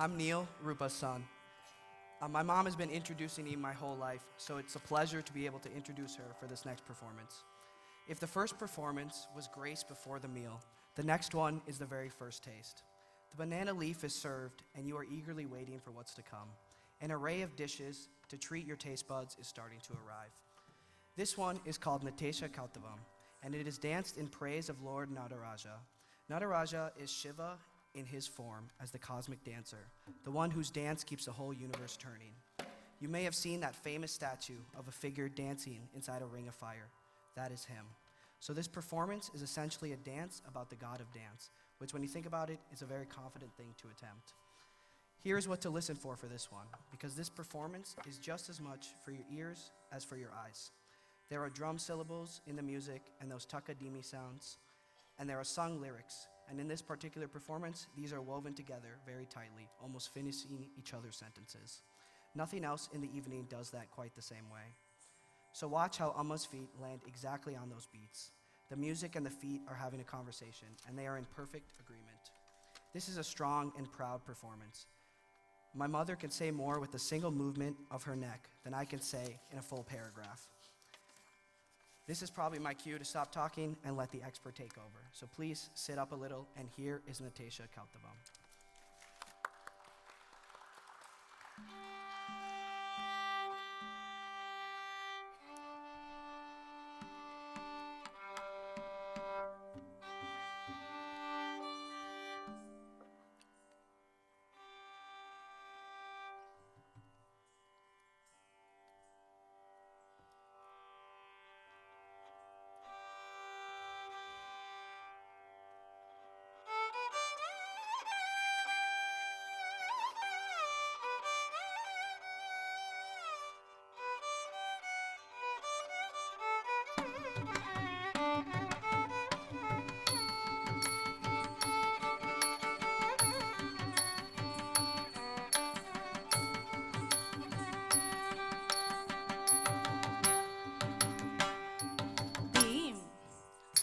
I'm Neil, Rupa's son. My mom has been introducing me my whole life, so it's a pleasure to be able to introduce her for this next performance. If the first performance was grace before the meal, the next one is the very first taste. The banana leaf is served, and you are eagerly waiting for what's to come. An array of dishes to treat your taste buds is starting to arrive. This one is called Natesha Kautavam, and it is danced in praise of Lord Nataraja. Nataraja is Shiva in his form as the cosmic dancer, the one whose dance keeps the whole universe turning. You may have seen that famous statue of a figure dancing inside a ring of fire. That is him. So this performance is essentially a dance about the god of dance, which when you think about it, is a very confident thing to attempt. Here's what to listen for this one, because this performance is just as much for your ears as for your eyes. There are drum syllables in the music and those takadimi sounds, and there are sung lyrics. And in this particular performance, these are woven together very tightly, almost finishing each other's sentences. Nothing else in the evening does that quite the same way. So watch how Amma's feet land exactly on those beats. The music and the feet are having a conversation, and they are in perfect agreement. This is a strong and proud performance. My mother can say more with a single movement of her neck than I can say in a full paragraph. This is probably my cue to stop talking and let the expert take over. So please sit up a little, and here is Natesha Kautavam.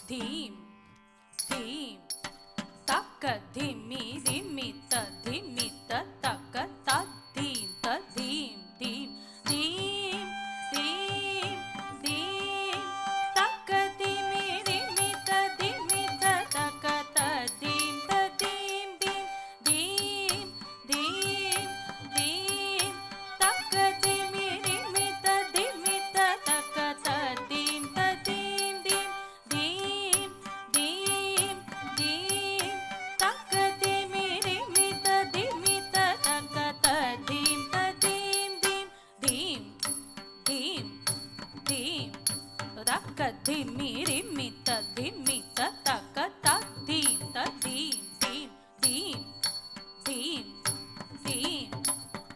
Dhim, dhim, taka dhimi, dhimita, dhimita, taka ta dhim, ta dhim, dhim, dhim, dhim, dhim, taka dhimi, dhimita, dhimita, taka ta dhim, ta dhim, dhim, dhim, dhim, dhim, taka dhimi, dhimita, dhimita, taka ta dhim, ta dhim, dhim. Dhimi rimita dhimita taka ta dhim ta dhim dhim dhim dhim dhim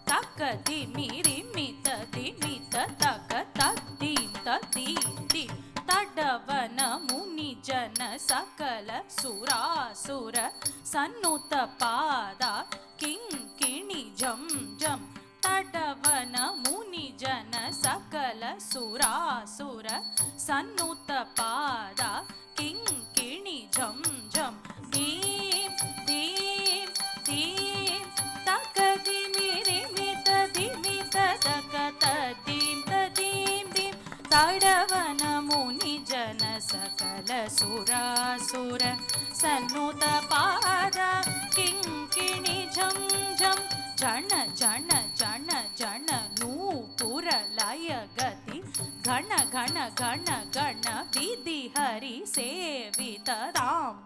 taka dhimi rimita dhimita taka ta dhim ta dhim dhim tadavana muni jana sakala surasura sannuta pada kinkini jam jam tadavana muni jana sakala surasura sannuta pada kinkini jam jam dhim dhim dhim takadimi rimita dhimita takata dhim tadim dhim tadavana muni jana sakala surasura sannuta pada kinkini jam jam jana jana jana jana nupura laya gati ghana ghana ghana ghana vidhi hari sevita tam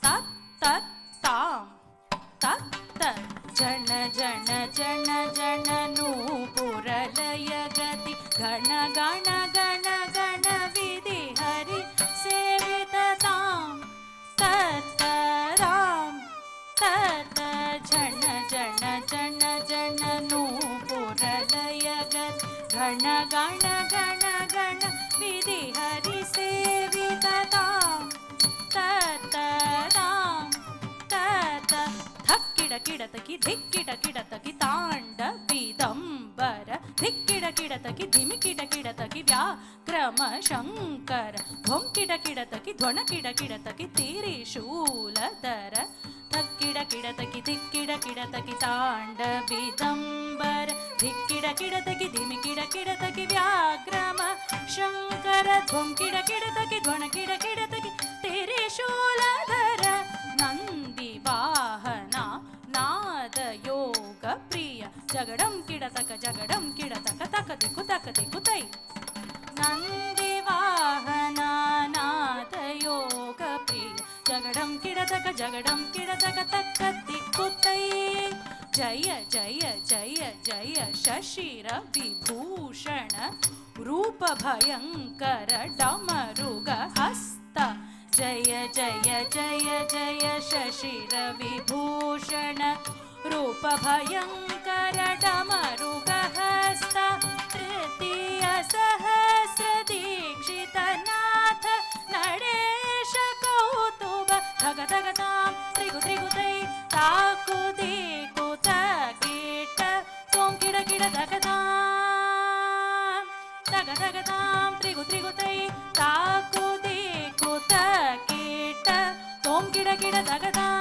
tat tat tam tat tat jana jana jana jana nupura laya gati ghana ghana ghana ghana vidhi hari sevita tam tat ram tat jana jana jana jana nupura laya gati ghana ghana ghana ghana vidhi hari sevita tam tata tam tata dhakkida kidataki dhikkida kidataki tanda vidambara dhikkida kidataki dhimikida kidataki vyakrama shankara dhomkida kidataki dhwana kida kidataki tirishooladara ತಕ್ಕಿಡ ಕಿಡತಕಿ ದಿಕ್ಕಿಡ ಕಿಡತಕಿ ತಾಂಡವಿದಂಬರ ಧಿಕ್ಕಿಡ ಕಿಡತಕಿ ಧಿಮಿ ಕಿಡ ಕಿಡತಕಿ ವ್ಯಾಘ್ರಮ Shankara ಧ್ವಂ ಕಿಡ ಕಿಡತಕಿ ಧ್ವನ ಕಿಡ ಕಿಡತಕಿ ತ್ರಿಶೂಲಧರ Nandi ವಾಹನ ನಾದ ಯೋಗ ಪ್ರಿಯ ಜಗಡಂ ಕಿಡತಕ ತಕ ದಿಕ್ಕು ತೈ ನಂದಿ ವಾಹನ ನಾದ ಯೋಗ ಪ್ರಿಯ ಜಗಡಂ ಕಿಡತಕ ತಕ್ಕ ದಿಕ್ಕು ತೈ ಜಯ ಜಯ ಜಯ ಜಯ ಶಶಿರ ವಿಭೂಷಣ ರೂಪ ಭಯಂಕರ ಡಮರುಗ ಹಸ್ತ ಜಯ ಜಯ ಜಯ ಜಯ ಶಶಿರ ವಿಭೂಷಣ ರೂಪ ಭಯಂಕರ ಡಮರುಗ ಹಸ್ತ ತೃತೀಯ ಸಹಸ್ರ ದೀಕ್ಷಿತ ನಾಥ ನಡೆಶ ಕೌತುಭ ಧಗ ಧಗ ತಾಂ ತ್ರಿಗು ತ್ರಿಗು ತೈ ತಾಕು ದಿಕ್ಕು ತಕೀಟ ತೋಂ ಕಿಡ ಕಿಡ ಧಗ ತಾಂ ತ್ರಿಗು ತ್ರಿಗು ತೈ ತಾಕು ದಿಕ್ಕು ತಕೀಟ ತೋಂ ಕಿಡ ಕಿಡ ಧಗ ತಾಂ